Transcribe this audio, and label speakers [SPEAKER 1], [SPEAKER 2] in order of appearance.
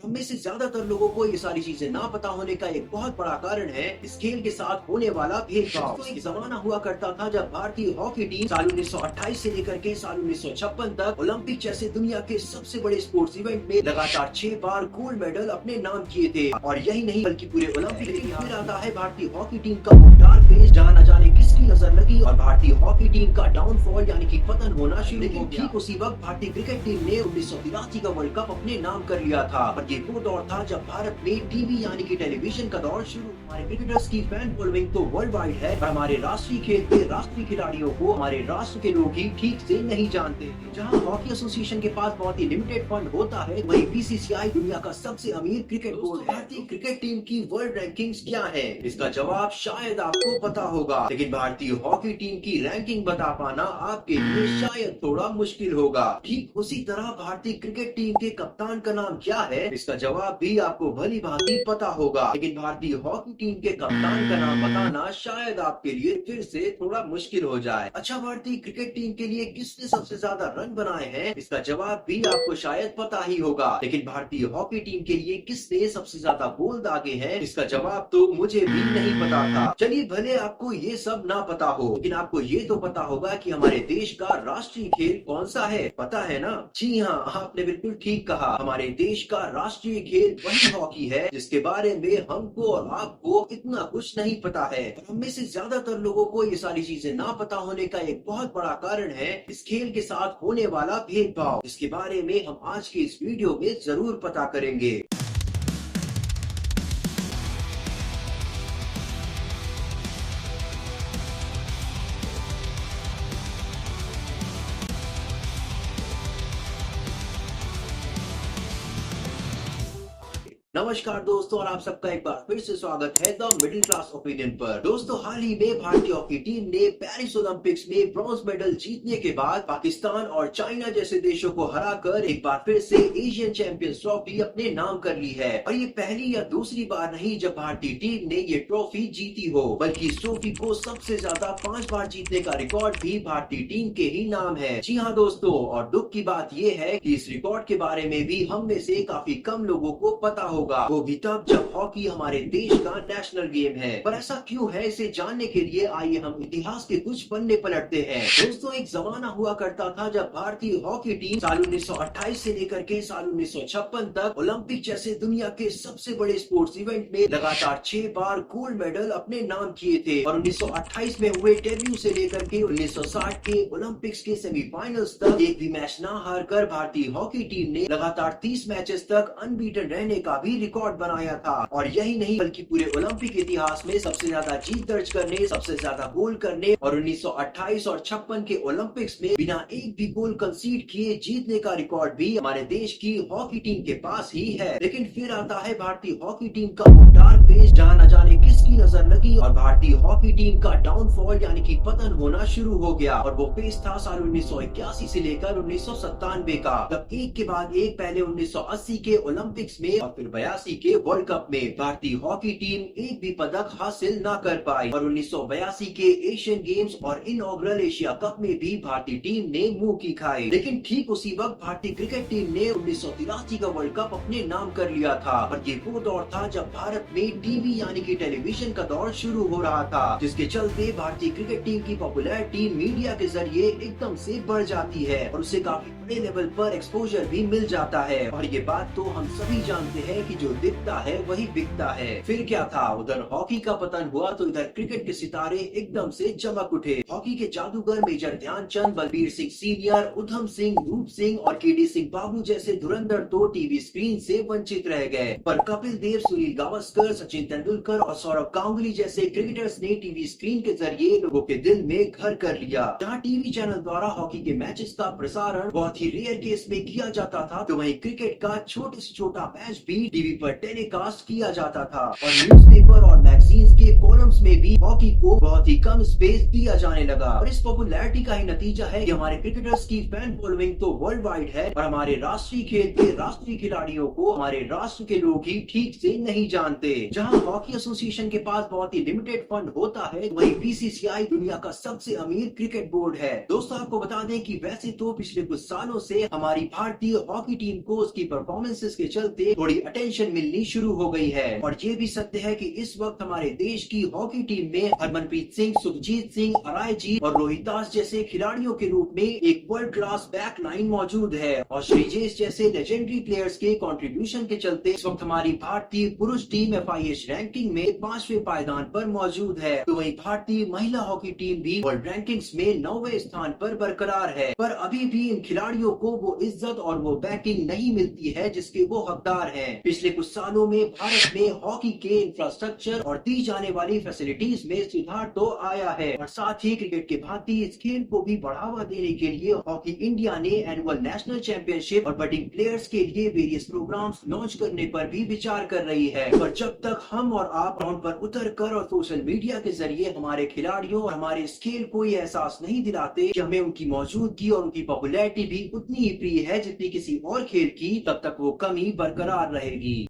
[SPEAKER 1] हम में से ज्यादातर लोगों को ये सारी चीजें ना पता होने का एक बहुत बड़ा कारण है इस खेल के साथ होने वाला भेदभाव। तो एक जमाना हुआ करता था जब भारतीय हॉकी टीम साल 1928 से लेकर के साल 1956 तक ओलंपिक जैसे दुनिया के सबसे बड़े स्पोर्ट्स इवेंट में लगातार 6 बार गोल्ड मेडल अपने नाम किए थे। और यही नहीं बल्कि पूरे ओलंपिक में फिर आता है भारतीय हॉकी टीम का वो डार्क फेज, जहाँ न जाने किसकी नजर लगी और भारतीय हॉकी टीम का डाउनफॉल यानी कि पतन होना शुरू हो गया। ठीक उसी वक्त भारतीय क्रिकेट टीम ने 1983 का वर्ल्ड कप अपने नाम कर लिया था। और ये वो दौर था जब भारत में टीवी यानी कि टेलीविजन का दौर शुरू। हमारे क्रिकेटर्स की फैन फॉलोइंग तो वर्ल्ड वाइड है, पर हमारे राष्ट्रीय खेल के राष्ट्रीय खिलाड़ियों को हमारे राष्ट्र के लोग ही ठीक से नहीं जानते। जहां हॉकी एसोसिएशन के पास बहुत ही लिमिटेड फंड होता है, वहीं बीसीसीआई दुनिया का सबसे अमीर क्रिकेट बोर्ड है। भारतीय क्रिकेट टीम की वर्ल्ड रैंकिंग्स क्या है, इसका जवाब शायद आपको पता होगा, लेकिन भारतीय हॉकी टीम की रैंकिंग बता पाना आपके लिए शायद थोड़ा मुश्किल होगा। ठीक उसी तरह भारतीय क्रिकेट टीम के कप्तान का नाम क्या है, इसका जवाब भी आपको भली भांति पता होगा, लेकिन भारतीय हॉकी टीम के कप्तान का नाम बताना शायद आपके लिए फिर से थोड़ा मुश्किल हो जाए। अच्छा, भारतीय क्रिकेट टीम के लिए किसने सबसे ज्यादा रन बनाए हैं, इसका जवाब भी आपको शायद पता ही होगा, लेकिन भारतीय हॉकी टीम के लिए किसने सबसे ज्यादा गोल दागे हैं, इसका जवाब तो मुझे भी नहीं पता था। चलिए, भले आपको ये सब ना पता हो, लेकिन आपको ये तो पता होगा कि हमारे देश का राष्ट्रीय खेल कौन सा है, पता है ना? जी हाँ, आपने बिल्कुल ठीक कहा, हमारे देश का राष्ट्रीय खेल वही हॉकी है, जिसके बारे में हमको और आपको इतना कुछ नहीं पता है। हम में से ज्यादातर लोगों को ये सारी चीजें ना पता होने का एक बहुत बड़ा कारण है इस खेल के साथ होने वाला भेदभाव, जिसके बारे में हम आज के इस वीडियो में जरूर पता करेंगे। नमस्कार दोस्तों, और आप सबका एक बार फिर से स्वागत है द मिडिल क्लास ओपिनियन पर। दोस्तों, हाल ही में भारतीय हॉकी टीम ने पेरिस ओलंपिक्स में ब्रॉन्ज मेडल जीतने के बाद पाकिस्तान और चाइना जैसे देशों को हराकर एक बार फिर से एशियन चैंपियंस ट्रॉफी अपने नाम कर ली है। और ये पहली या दूसरी बार नहीं जब भारतीय टीम ने ये ट्रॉफी जीती हो, बल्कि इस ट्रॉफी को सबसे ज्यादा 5 बार जीतने का रिकॉर्ड भी भारतीय टीम के ही नाम है। जी हाँ दोस्तों, और दुख की बात ये है कि इस रिकॉर्ड के बारे में भी हम में से काफी कम लोगों को पता होगा, वो भी तब जब हॉकी हमारे देश का नेशनल गेम है। पर ऐसा क्यों है, इसे जानने के लिए आइए हम इतिहास के कुछ पन्ने पलटते हैं। दोस्तों, एक जमाना हुआ करता था जब भारतीय हॉकी टीम साल 1928 से लेकर के साल 1956 तक ओलंपिक जैसे दुनिया के सबसे बड़े स्पोर्ट्स इवेंट में लगातार 6 बार गोल्ड मेडल अपने नाम किए थे। और 1928 में हुए डेब्यू से लेकर के 1960 के ओलंपिक्स के सेमीफाइनल्स तक एक भी मैच न हारकर भारतीय हॉकी टीम ने लगातार 30 मैचेस तक अनबीटन रहने का भी रिकॉर्ड बनाया था। और यही नहीं बल्कि पूरे ओलंपिक इतिहास में सबसे ज्यादा जीत दर्ज करने, सबसे ज्यादा गोल करने और 1928 और 56 के ओलंपिक्स में बिना एक भी गोल कंसीड किए जीतने का रिकॉर्ड भी हमारे देश की हॉकी टीम के पास ही है। लेकिन फिर आता है भारतीय हॉकी टीम का वो डार्क फेज, जहाँ न जाने किसकी नजर लगी और भारतीय हॉकी टीम का डाउनफॉल यानी कि पतन होना शुरू हो गया। और वो फेज था साल 1981 से लेकर 1997 का, तब एक के बाद एक, पहले 1980 के ओलंपिक्स में और फिर 82 के वर्ल्ड कप में भारतीय हॉकी टीम एक भी पदक हासिल न कर पाई। और 1982 के एशियन गेम्स और इनऑग्रल एशिया कप में भी भारतीय टीम ने मुंह की खाई। लेकिन ठीक उसी वक्त भारतीय क्रिकेट टीम ने 1983 का वर्ल्ड कप अपने नाम कर लिया था। और ये वो दौर था जब भारत में टीवी यानी कि टेलीविजन का दौर शुरू हो रहा था, जिसके चलते भारतीय क्रिकेट टीम की पॉपुलैरिटी मीडिया के जरिए एकदम से बढ़ जाती है और उसे काफी बड़े लेवल पर एक्सपोजर भी मिल जाता है। और ये बात तो हम सभी जानते हैं कि जो दिखता है वही बिकता है। फिर क्या था, उधर हॉकी का पतन हुआ तो इधर क्रिकेट के सितारे एकदम से चमक उठे। हॉकी के जादूगर मेजर ध्यानचंद, बलबीर सिंह सीनियर, उधम सिंह, रूप सिंह और केडी सिंह बाबू जैसे धुरंधर तो टीवी स्क्रीन से वंचित रह गए, पर कपिल देव, सुनील गावस्कर, सचिन तेंदुलकर और सौरव गांगुली जैसे क्रिकेटर्स ने टीवी स्क्रीन के जरिए लोगों के दिल में घर कर लिया। जहाँ टीवी चैनल द्वारा हॉकी के मैचेस का प्रसारण बहुत ही रेयर केस में किया जाता था, तो वहीं क्रिकेट का छोटे से छोटा मैच भी टीवी पर टेलीकास्ट किया जाता था। और न्यूज़पेपर और मैगजीन्स के के कॉलम्स में भी हॉकी को बहुत ही कम स्पेस दिया जाने लगा। और इस पॉपुलैरिटी का ही नतीजा है कि हमारे क्रिकेटर्स की फैन फॉलोइंग तो वर्ल्ड वाइड है और हमारे राष्ट्रीय खेल के राष्ट्रीय खिलाड़ियों को हमारे राष्ट्र के लोग ही ठीक से नहीं जानते। जहां हॉकी एसोसिएशन के पास बहुत ही लिमिटेड फंड होता है, वहीं बीसीसीआई दुनिया का सबसे अमीर क्रिकेट बोर्ड है। दोस्तों, आपको बता दें कि वैसे तो पिछले कुछ सालों से हमारी भारतीय हॉकी टीम को उसकी परफॉर्मेंसेस के चलते थोड़ी अटेंशन मिलनी शुरू हो गई है। और ये भी सत्य है कि इस वक्त हमारे देश की हॉकी टीम में हरमनप्रीत सिंह, सुखजीत सिंह, अरायजीत और रोहित दास जैसे खिलाड़ियों के रूप में एक वर्ल्ड क्लास बैक लाइन मौजूद है। और श्रीजेश जैसे लेजेंडरी प्लेयर्स के कंट्रीब्यूशन के चलते इस वक्त हमारी भारतीय पुरुष टीम FIH रैंकिंग में 5वें पायदान पर मौजूद है। तो वहीं भारतीय महिला हॉकी टीम भी वर्ल्ड रैंकिंग्स में 9वें स्थान पर बरकरार है। पर अभी भी इन खिलाड़ियों को वो इज्जत और वो बैकिंग नहीं मिलती है जिसके वो हकदार हैं। पिछले कुछ सालों में भारत में हॉकी के इंफ्रास्ट्रक्चर और दी जाने वाली फैसिलिटीज में सुधार तो आया है और साथ ही क्रिकेट के भांति इस खेल को भी बढ़ावा देने के लिए हॉकी इंडिया ने एनुअल नेशनल चैंपियनशिप और बडिंग प्लेयर्स के लिए वेरियस प्रोग्राम्स लॉन्च करने पर भी विचार कर रही है। पर जब तक हम और आप ग्राउंड पर उतर कर और सोशल मीडिया के जरिए हमारे खिलाड़ियों और हमारे इस खेल को ये एहसास नहीं दिलाते कि हमें उनकी मौजूदगी और उनकी पॉपुलैरिटी भी उतनी ही प्रिय है जितनी किसी और खेल की, तब तक वो कमी बरकरार रहेगी।